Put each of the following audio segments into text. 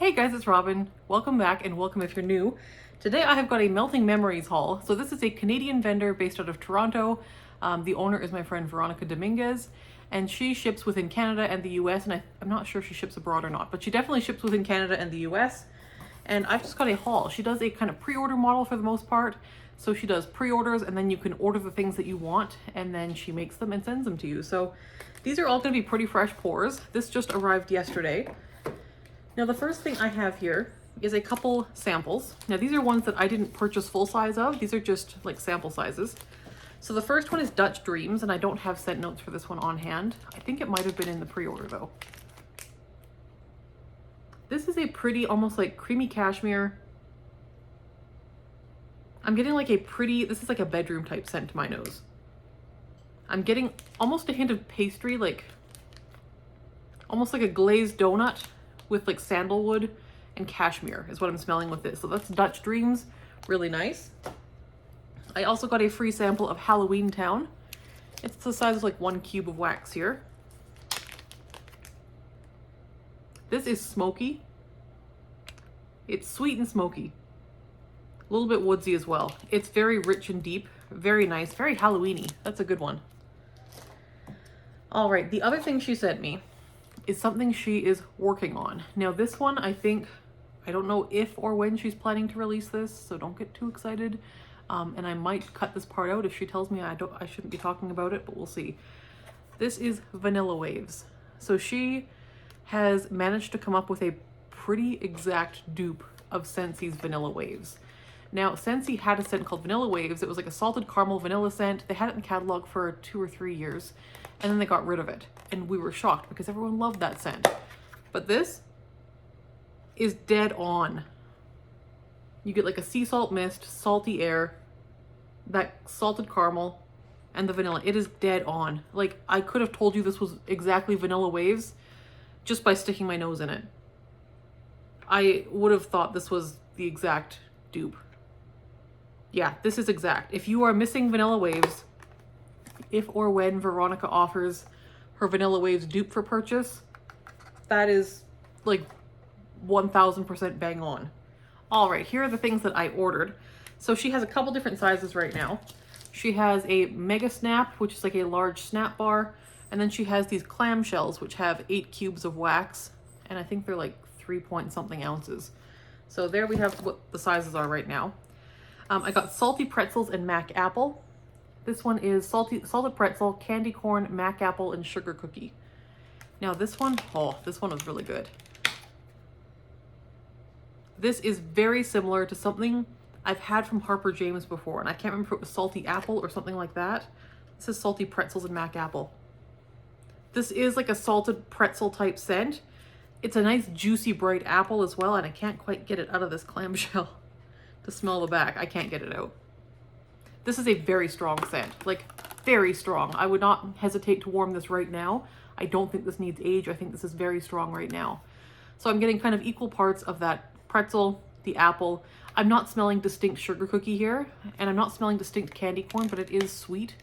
Hey guys, it's Robin. Welcome back and welcome if you're new. Today I have got a Melting Memories haul. So this is a Canadian vendor based out of Toronto. The owner is my friend Veronica Dominguez, and she ships within Canada and the US, and I'm not sure if she ships abroad or not, but she definitely ships within Canada and the US. And I've just got a haul. She does a kind of pre-order model for the most part. So she does pre-orders, and then you can order the things that you want, and then she makes them and sends them to you. So these are all going to be pretty fresh pours. This just arrived yesterday. Now the first thing I have here is a couple samples. Now these are ones that I didn't purchase full size of. These are just like sample sizes. So the first one is Dutch Dreams, and I don't have scent notes for this one on hand. I think it might have been in the pre-order though. This is a pretty, almost like creamy cashmere. I'm getting like a pretty, this is like a bedroom type scent to my nose. I'm getting almost a hint of pastry, like almost like a glazed donut with like sandalwood and cashmere is what I'm smelling with this. So that's Dutch Dreams, really nice. I also got a free sample of Halloween Town. It's the size of like 1 cube of wax here. This is smoky. It's sweet and smoky. A little bit woodsy as well. It's very rich and deep, very nice, very Halloween-y. That's a good one. All right, the other thing she sent me is something she is working on. Now this one, I don't know if or when she's planning to release this, so don't get too excited. And I might cut this part out if she tells me I shouldn't be talking about it, but we'll see. This is Vanilla Waves. So she has managed to come up with a pretty exact dupe of Scentsy's Vanilla Waves. Now, Scentsy had a scent called Vanilla Waves. It was like a salted caramel vanilla scent. They had it in the catalog for 2 or 3 years, and then they got rid of it. And we were shocked because everyone loved that scent. But this is dead on. You get like a sea salt mist, salty air, that salted caramel, and the vanilla. It is dead on. Like, I could have told you this was exactly Vanilla Waves just by sticking my nose in it. I would have thought this was the exact dupe. Yeah, this is exact. If you are missing Vanilla Waves, if or when Veronica offers her Vanilla Waves dupe for purchase, that is like 1000% bang on. All right, here are the things that I ordered. So she has a couple different sizes right now. She has a Mega Snap, which is like a large snap bar. And then she has these clamshells, which have 8 cubes of wax. And I think they're like 3 point something ounces. So there we have what the sizes are right now. I got Salty Pretzels and Mac Apple. This one is salted pretzel, candy corn, Mac Apple, and sugar cookie. Now this one, oh, this one was really good. This is very similar to something I've had from Harper James before, and I can't remember if it was Salty Apple or something like that. This is Salty Pretzels and Mac Apple. This is like a salted pretzel type scent. It's a nice juicy bright apple as well, and I can't quite get it out of this clamshell to smell the back. I can't get it out. This is a very strong scent, like very strong. I would not hesitate to warm this right now. I don't think this needs age. I think this is very strong right now. So I'm getting kind of equal parts of that pretzel, the apple. I'm not smelling distinct sugar cookie here, and I'm not smelling distinct candy corn, but it is sweet.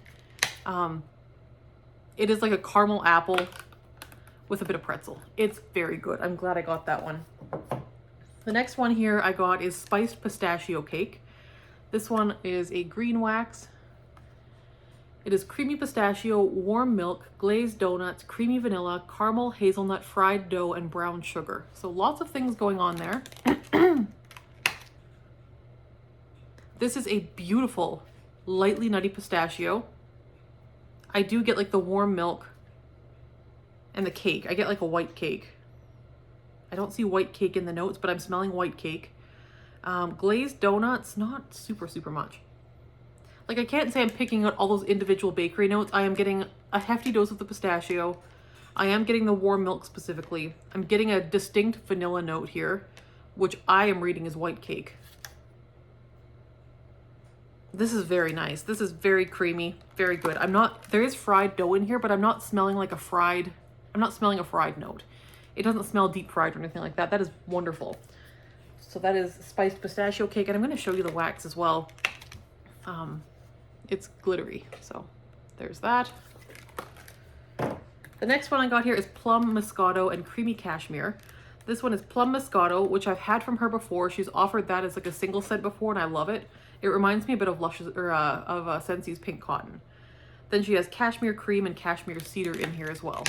It is like a caramel apple with a bit of pretzel. It's very good. I'm glad I got that one. The next one here I got is Spiced Pistachio Cake. This one is a green wax. It is creamy pistachio, warm milk, glazed donuts, creamy vanilla, caramel, hazelnut, fried dough, and brown sugar. So lots of things going on there. This is a beautiful, lightly nutty pistachio. I do get like the warm milk and the cake. I get like a white cake. I don't see white cake in the notes, but I'm smelling white cake. Glazed donuts, not super much. Like, I can't say I'm picking out all those individual bakery notes. I am getting a hefty dose of the pistachio. I am getting the warm milk specifically. I'm getting a distinct vanilla note here, which I am reading as white cake. This is very nice. This is very creamy, very good. There is fried dough in here, but I'm not smelling like I'm not smelling a fried note. It doesn't smell deep fried or anything like that. That is wonderful. So that is Spiced Pistachio Cake, and I'm going to show you the wax as well. It's glittery, so there's that. The next one I got here is Plum Moscato and Creamy Cashmere. This one is Plum Moscato, which I've had from her before. She's offered that as like a single scent before, and I love it. It reminds me a bit of Scentsy's Pink Cotton. Then she has Cashmere Cream and Cashmere Cedar in here as well.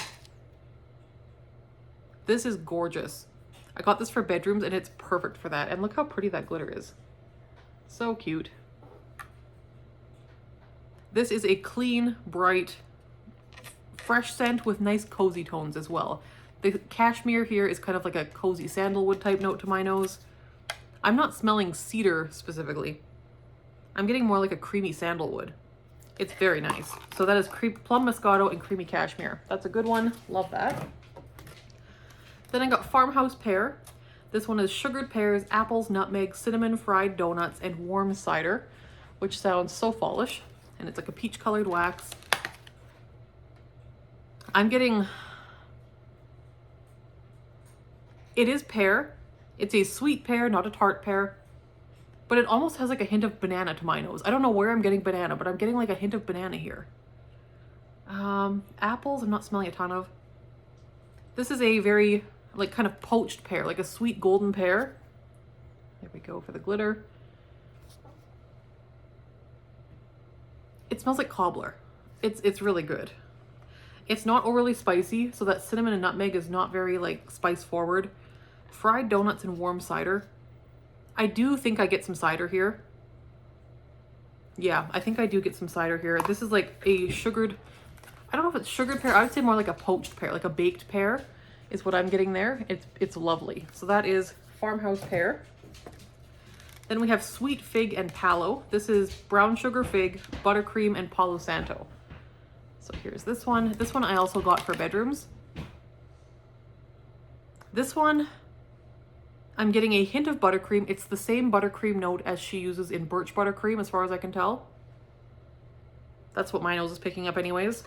This is gorgeous. I got this for bedrooms, and it's perfect for that. And look how pretty that glitter is. So cute. This is a clean, bright, fresh scent with nice cozy tones as well. The cashmere here is kind of like a cozy sandalwood type note to my nose. I'm not smelling cedar specifically. I'm getting more like a creamy sandalwood. It's very nice. So that is Plum Moscato and Creamy Cashmere. That's a good one. Love that. Then I got Farmhouse Pear. This one is sugared pears, apples, nutmeg, cinnamon, fried donuts, and warm cider, which sounds so fallish. And it's like a peach colored wax. I'm getting... It is pear. It's a sweet pear, not a tart pear. But it almost has like a hint of banana to my nose. I don't know where I'm getting banana, but I'm getting like a hint of banana here. Apples, I'm not smelling a ton of. This is a very like kind of poached pear, like a sweet golden pear. There we go for the glitter. It smells like cobbler. It's really good. It's not overly spicy, so that cinnamon and nutmeg is not very like spice forward. Fried donuts and warm cider. I do think I get some cider here. Yeah, I think I do get some cider here. This is like a sugared, I don't know if it's sugared pear. I would say more like a poached pear, like a baked pear is what I'm getting there. It's lovely. So that is Farmhouse Pear. Then we have Sweet Fig and Palo. This is brown sugar fig, buttercream, and Palo Santo. So here's this one. This one I also got for bedrooms. This one, I'm getting a hint of buttercream. It's the same buttercream note as she uses in Birch Buttercream, as far as I can tell. That's what my nose is picking up anyways.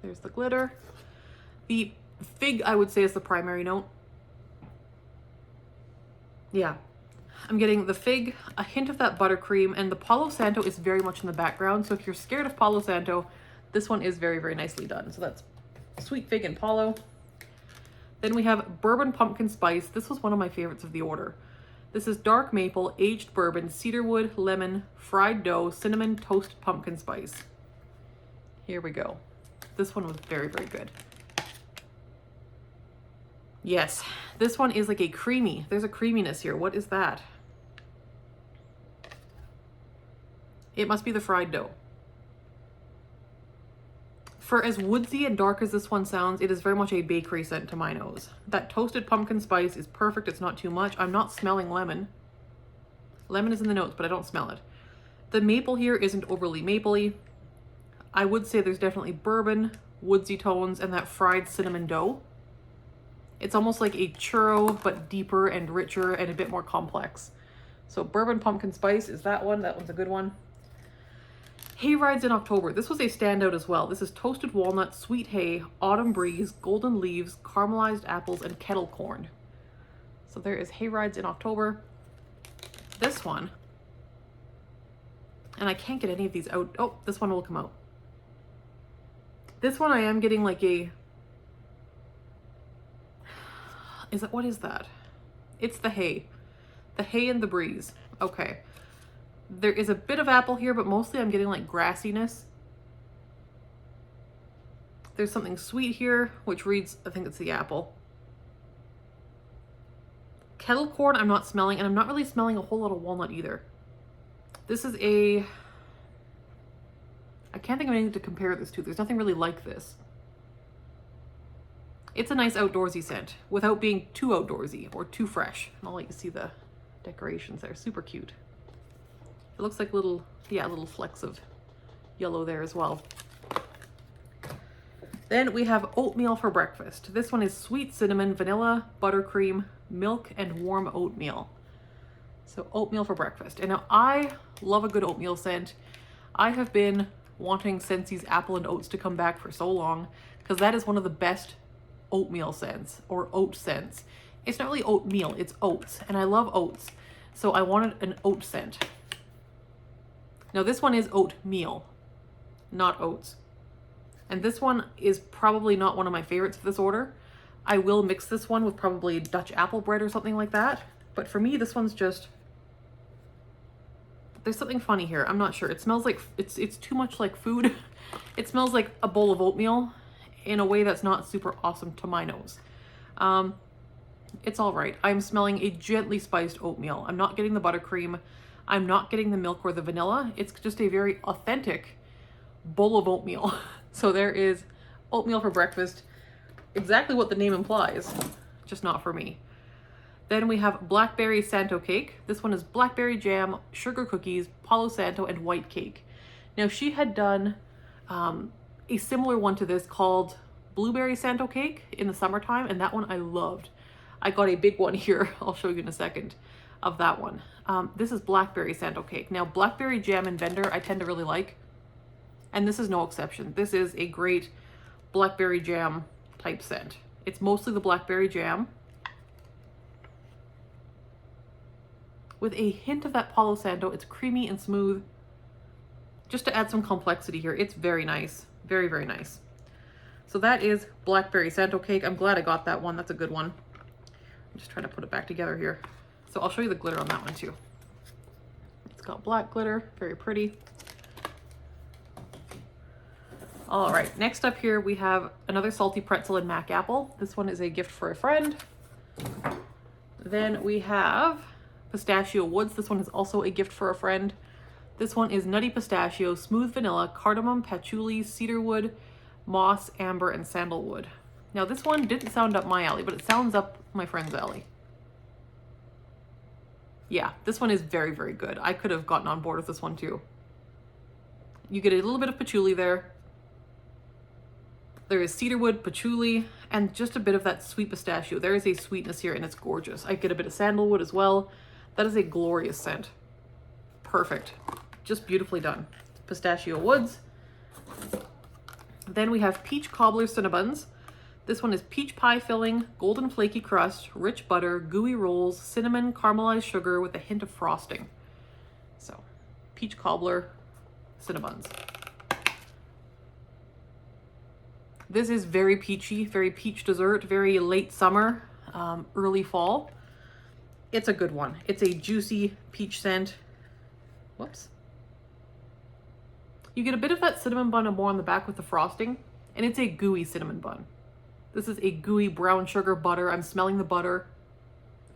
There's the glitter. The fig, I would say, is the primary note. Yeah. I'm getting the fig, a hint of that buttercream, and the Palo Santo is very much in the background. So if you're scared of Palo Santo, this one is very, very nicely done. So that's Sweet Fig and Palo. Then we have Bourbon Pumpkin Spice. This was one of my favorites of the order. This is dark maple, aged bourbon, cedarwood, lemon, fried dough, cinnamon, toasted pumpkin spice. Here we go. This one was very, very good. Yes, this one is like a creamy. There's a creaminess here. What is that? It must be the fried dough. For as woodsy and dark as this one sounds, it is very much a bakery scent to my nose. That toasted pumpkin spice is perfect. It's not too much. I'm not smelling lemon. Lemon is in the notes, but I don't smell it. The maple here isn't overly mapley. I would say there's definitely bourbon, woodsy tones, and that fried cinnamon dough. It's almost like a churro, but deeper and richer and a bit more complex. So Bourbon Pumpkin Spice is that one. That one's a good one. Hay Rides in October. This was a standout as well. This is toasted walnut, sweet hay, autumn breeze, golden leaves, caramelized apples, and kettle corn. So there is Hay Rides in October. This one, and I can't get any of these out. Oh, this one will come out. This one I am getting like a, what is that? It's the hay. The hay and the breeze. Okay. There is a bit of apple here, but mostly I'm getting like grassiness. There's something sweet here, which reads, I think it's the apple. Kettle corn I'm not smelling, and I'm not really smelling a whole lot of walnut either. This is a, I can't think of anything to compare this to. There's nothing really like this. It's a nice outdoorsy scent without being too outdoorsy or too fresh. And I'll let you see the decorations there. Super cute. It looks like little, yeah, little flecks of yellow there as well. Then we have Oatmeal for breakfast. This one is sweet cinnamon, vanilla, buttercream, milk, and warm oatmeal. So oatmeal for breakfast. And now I love a good oatmeal scent. I have been wanting Scentsy's apple and oats to come back for so long, because that is one of the best oatmeal scents or oat scents. It's not really oatmeal, it's oats, and I love oats. So I wanted an oat scent. Now this one is oatmeal, not oats. And this one is probably not one of my favorites of this order, I will mix this one with probably Dutch apple bread or something like that. But for me, this one's just, there's something funny here. I'm not sure. It smells like, it's too much like food. It smells like a bowl of oatmeal in a way that's not super awesome to my nose. It's all right. I'm smelling a gently spiced oatmeal. I'm not getting the buttercream. I'm not getting the milk or the vanilla. It's just a very authentic bowl of oatmeal. So there is oatmeal for breakfast. Exactly what the name implies, just not for me. Then we have Blackberry Santo cake. This one is blackberry jam, sugar cookies, Palo Santo, and white cake. Now she had done a similar one to this called Blueberry Santo cake in the summertime, and that one I loved. I got a big one here, I'll show you in a second, of that one. This is Blackberry Santo cake. Now blackberry jam and vendor I tend to really like, and this is no exception. This is a great blackberry jam type scent. It's mostly the blackberry jam with a hint of that Palo Santo. It's creamy and smooth, just to add some complexity here. It's very nice, very, very nice. So that is Blackberry Santo cake. I'm glad I got that one. That's a good one. I'm just trying to put it back together here. So I'll show you the glitter on that one too. It's got black glitter, very pretty. All right, next up here we have another salty pretzel and mac apple. This one is a gift for a friend. Then we have Pistachio Woods. This one is also a gift for a friend. This one is nutty pistachio, smooth vanilla, cardamom, patchouli, cedarwood, moss, amber, and sandalwood. Now this one didn't sound up my alley, but it sounds up my friend's alley. Yeah, this one is very, very good. I could have gotten on board with this one too. You get a little bit of patchouli there. There is cedarwood, patchouli, and just a bit of that sweet pistachio. There is a sweetness here and it's gorgeous. I get a bit of sandalwood as well. That is a glorious scent. Perfect. Just beautifully done. Pistachio Woods. Then we have peach cobbler Cinnabons. This one is peach pie filling, golden flaky crust, rich butter, gooey rolls, cinnamon, caramelized sugar with a hint of frosting. So, peach cobbler Cinnabons. This is very peachy, very peach dessert, very late summer, early fall. It's a good one. It's a juicy peach scent. Whoops. You get a bit of that cinnamon bun and more on the back with the frosting, and it's a gooey cinnamon bun. This is a gooey brown sugar butter. I'm smelling the butter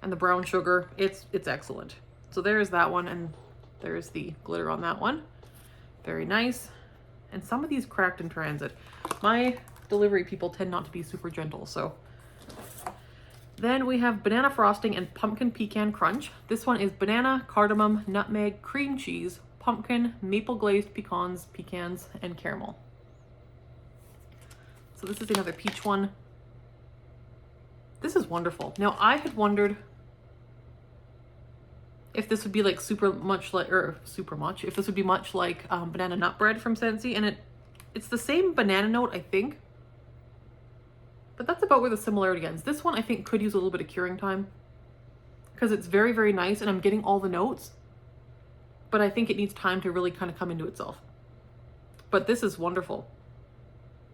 and the brown sugar. It's excellent. So there's that one, and there's the glitter on that one. Very nice. And some of these cracked in transit. My delivery people tend not to be super gentle, so. Then we have banana frosting and pumpkin pecan crunch. This one is banana, cardamom, nutmeg, cream cheese, pumpkin, maple glazed pecans, and caramel. So this is another peach one. This is wonderful. Now I had wondered if this would be like if this would be much like banana nut bread from Scentsy, and it's the same banana note, I think. But that's about where the similarity ends. This one I think could use a little bit of curing time because it's very, very nice and I'm getting all the notes, but I think it needs time to really kind of come into itself. But this is wonderful.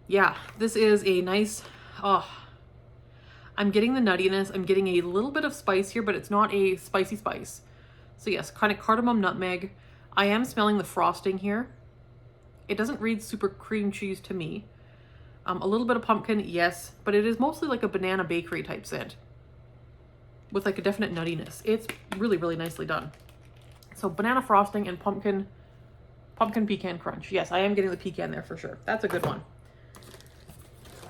Yeah, this is a nice, I'm getting the nuttiness. I'm getting a little bit of spice here, but it's not a spicy spice. So yes, kind of cardamom, nutmeg. I am smelling the frosting here. It doesn't read super cream cheese to me. A little bit of pumpkin, yes, but it is mostly like a banana bakery type scent with like a definite nuttiness. It's really, really nicely done. So banana frosting and pumpkin pecan crunch. Yes, I am getting the pecan there for sure. That's a good one.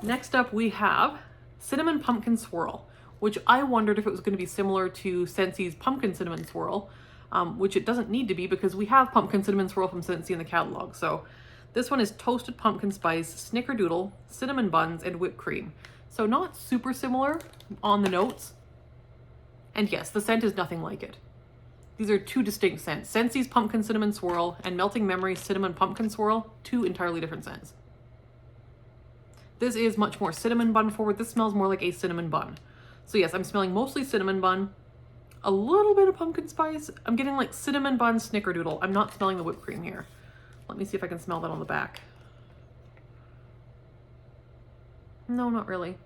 Next up we have cinnamon pumpkin swirl, which I wondered if it was going to be similar to Scentsy's pumpkin cinnamon swirl, which it doesn't need to be because we have pumpkin cinnamon swirl from Scentsy in the catalog. So this one is toasted pumpkin spice, snickerdoodle, cinnamon buns, and whipped cream. So not super similar on the notes. And yes, the scent is nothing like it. These are two distinct scents. Scentsy's pumpkin cinnamon swirl and Melting Memories cinnamon pumpkin swirl, two entirely different scents. This is much more cinnamon bun forward. This smells more like a cinnamon bun. So yes, I'm smelling mostly cinnamon bun, a little bit of pumpkin spice. I'm getting like cinnamon bun, snickerdoodle. I'm not smelling the whipped cream here. Let me see if I can smell that on the back. No, not really.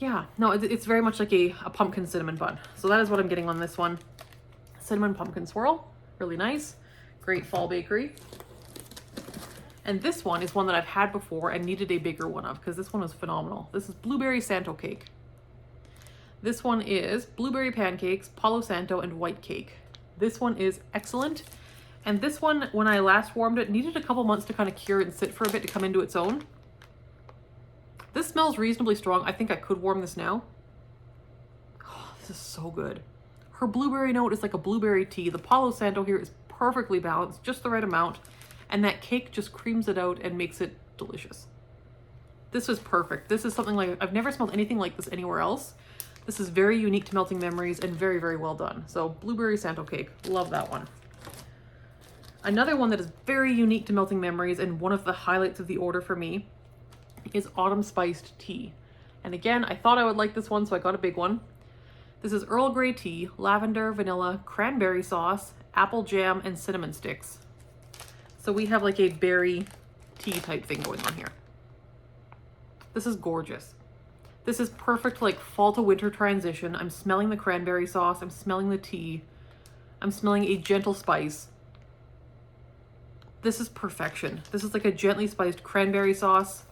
yeah, no, it's very much like a pumpkin cinnamon bun. So that is what I'm getting on this one. Cinnamon pumpkin swirl, really nice. Great fall bakery. And this one is one that I've had before and needed a bigger one of because this one was phenomenal. This is blueberry Santo cake. This one is blueberry pancakes, Palo Santo, and white cake. This one is excellent. And this one, when I last warmed it, needed a couple months to kind of cure and sit for a bit to come into its own. This smells reasonably strong. I think I could warm this now. Oh, this is so good. Her blueberry note is like a blueberry tea. The Palo Santo here is perfectly balanced, just the right amount. And that cake just creams it out and makes it delicious. This is perfect. This is something like, I've never smelled anything like this anywhere else. This is very unique to Melting Memories and very, very well done. So blueberry Santo cake, love that one. Another one that is very unique to Melting Memories and one of the highlights of the order for me is autumn spiced tea. And again, I thought I would like this one, so I got a big one. This is Earl Grey tea, lavender, vanilla, cranberry sauce, apple jam, and cinnamon sticks. So we have like a berry tea type thing going on here. This is gorgeous. This is perfect like fall to winter transition. I'm smelling the cranberry sauce. I'm smelling the tea. I'm smelling a gentle spice. This is perfection. This is like a gently spiced cranberry sauce,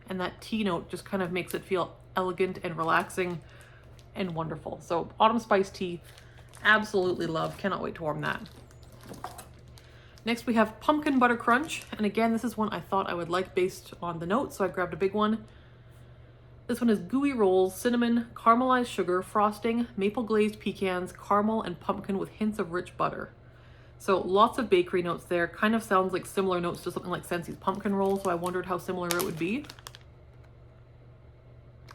and that tea note just kind of makes it feel elegant and relaxing and wonderful. So autumn spiced tea, absolutely love. Cannot wait to warm that. Next we have pumpkin butter crunch. And again, this is one I thought I would like based on the notes, so I grabbed a big one. This one is gooey rolls, cinnamon, caramelized sugar, frosting, maple glazed pecans, caramel, and pumpkin with hints of rich butter. So lots of bakery notes there. Kind of sounds like similar notes to something like Scentsy's pumpkin roll, so I wondered how similar it would be.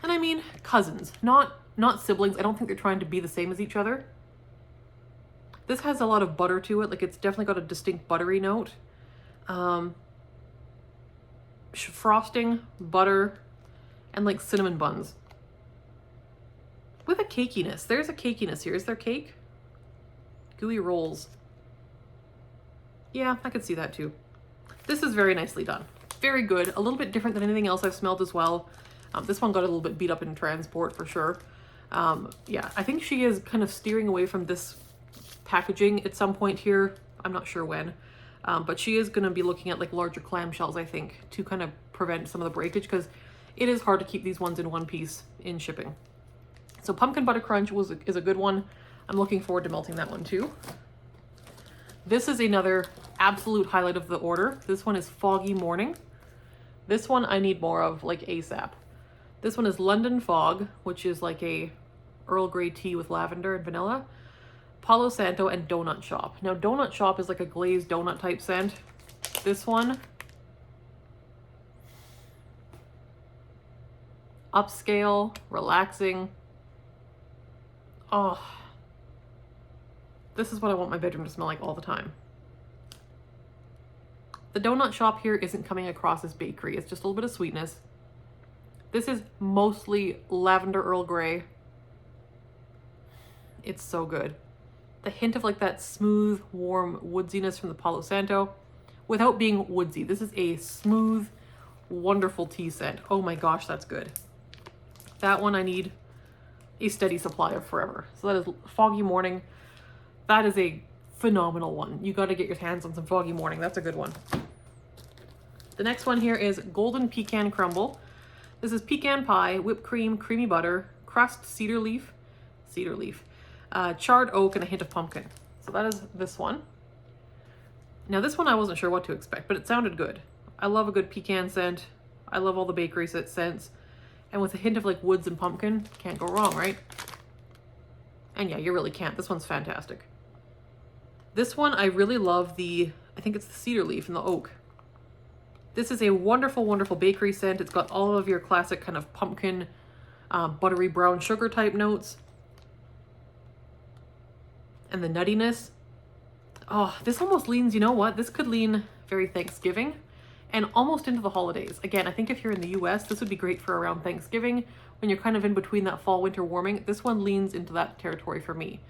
And I mean, cousins, not siblings. I don't think they're trying to be the same as each other. This has a lot of butter to it. Like, it's definitely got a distinct buttery note. Frosting, butter, and like cinnamon buns. With a cakiness. There's a cakiness here. Is there cake? Gooey rolls. Yeah, I could see that too. This is very nicely done. Very good. A little bit different than anything else I've smelled as well. This one got a little bit beat up in transport for sure. Yeah, I think she is kind of steering away from this packaging at some point here. I'm not sure when. But she is going to be looking at like larger clamshells, I think, to kind of prevent some of the breakage, because it is hard to keep these ones in one piece in shipping. So pumpkin butter crunch is a good one. I'm looking forward to melting that one too. This is another absolute highlight of the order. This one is Foggy Morning. This one I need more of, like ASAP. This one is London Fog, which is like a Earl Grey tea with lavender and vanilla. Palo Santo and Donut Shop. Now Donut Shop is like a glazed donut type scent. This one, upscale, relaxing. Oh, this is what I want my bedroom to smell like all the time. The Donut Shop here isn't coming across as bakery. It's just a little bit of sweetness. This is mostly lavender Earl Grey. It's so good. The hint of like that smooth, warm woodsiness from the Palo Santo without being woodsy. This is a smooth, wonderful tea scent. Oh my gosh, that's good. That one I need a steady supply of forever. So that is Foggy Morning. That is a phenomenal one. You got to get your hands on some Foggy Morning. That's a good one. The next one here is Golden Pecan Crumble. This is pecan pie, whipped cream, creamy butter, crust, cedar leaf, charred oak, and a hint of pumpkin. So that is this one. Now this one I wasn't sure what to expect, but it sounded good. I love a good pecan scent. I love all the bakery scents. And with a hint of like woods and pumpkin, can't go wrong, right? And yeah, you really can't. This one's fantastic. This one, I really love I think it's the cedar leaf and the oak. This is a wonderful, wonderful bakery scent. It's got all of your classic kind of pumpkin, buttery brown sugar type notes. And the nuttiness. Oh, this almost leans, you know what? This could lean very Thanksgiving and almost into the holidays. Again, I think if you're in the US, this would be great for around Thanksgiving when you're kind of in between that fall, winter warming. This one leans into that territory for me.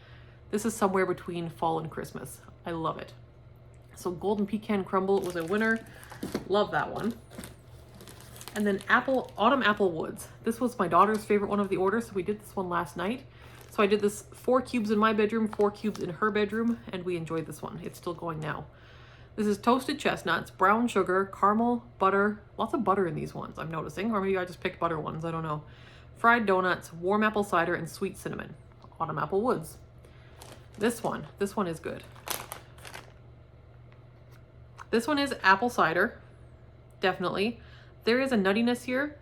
This is somewhere between fall and Christmas. I love it. So Golden Pecan Crumble was a winner. Love that one. And then Autumn Apple Woods. This was my daughter's favorite one of the order, so we did this one last night. So I did this 4 cubes in my bedroom, 4 cubes in her bedroom, and we enjoyed this one. It's still going now. This is toasted chestnuts, brown sugar, caramel, butter, lots of butter in these ones, I'm noticing, or maybe I just picked butter ones, I don't know. Fried donuts, warm apple cider, and sweet cinnamon. Autumn Apple Woods. This one is good. This one is apple cider, definitely. There is a nuttiness here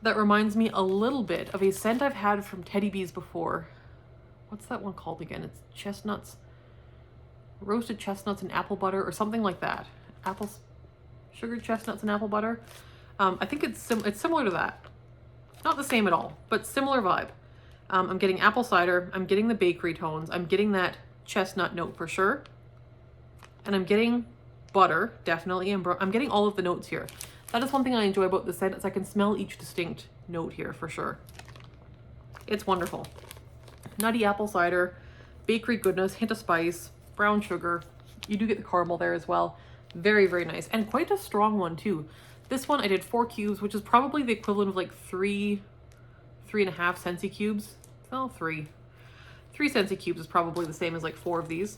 that reminds me a little bit of a scent I've had from Teddy Bees before. What's that one called again? It's chestnuts, roasted chestnuts and apple butter or something like that. Sugared chestnuts and apple butter. I think it's similar to that. Not the same at all, but similar vibe. I'm getting apple cider, I'm getting the bakery tones, I'm getting that chestnut note for sure. And I'm getting butter, definitely, and I'm getting all of the notes here. That is one thing I enjoy about the scent, is I can smell each distinct note here for sure. It's wonderful. Nutty apple cider, bakery goodness, hint of spice, brown sugar. You do get the caramel there as well. Very, very nice. And quite a strong one too. This one I did 4 cubes, which is probably the equivalent of like 3.5 Scentsy cubes. Well, 3 Scentsy cubes is probably the same as like 4 of these.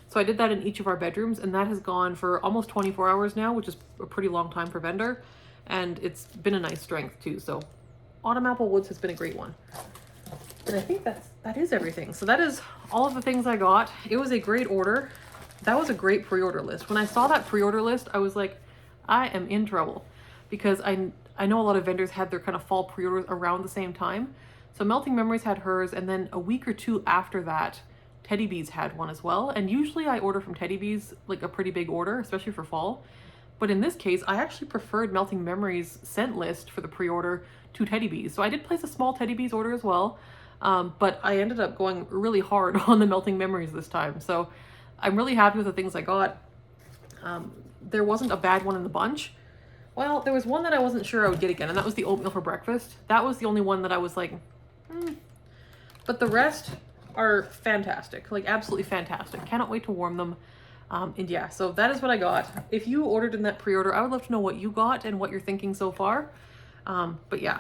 So I did that in each of our bedrooms, and that has gone for almost 24 hours now, which is a pretty long time for vendor. And it's been a nice strength too. So Autumn Apple Woods has been a great one. And I think that is everything. So that is all of the things I got. It was a great order. That was a great pre-order list. When I saw that pre-order list, I was like, I am in trouble, because I know a lot of vendors had their kind of fall pre-orders around the same time. So Melting Memories had hers, and then a week or two after that, Teddy Bees had one as well. And usually I order from Teddy Bees like a pretty big order, especially for fall. But in this case, I actually preferred Melting Memories' scent list for the pre-order to Teddy Bees. So I did place a small Teddy Bees order as well. But I ended up going really hard on the Melting Memories this time. So I'm really happy with the things I got. There wasn't a bad one in the bunch. Well, there was one that I wasn't sure I would get again, and that was the oatmeal for breakfast. That was the only one that I was like, But the rest are fantastic, like absolutely fantastic. Cannot wait to warm them. And yeah, so that is what I got. If you ordered in that pre-order, I would love to know what you got and what you're thinking so far. But yeah,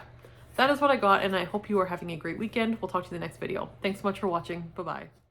that is what I got, and I hope you are having a great weekend. We'll talk to you in the next video. Thanks so much for watching. Bye-bye.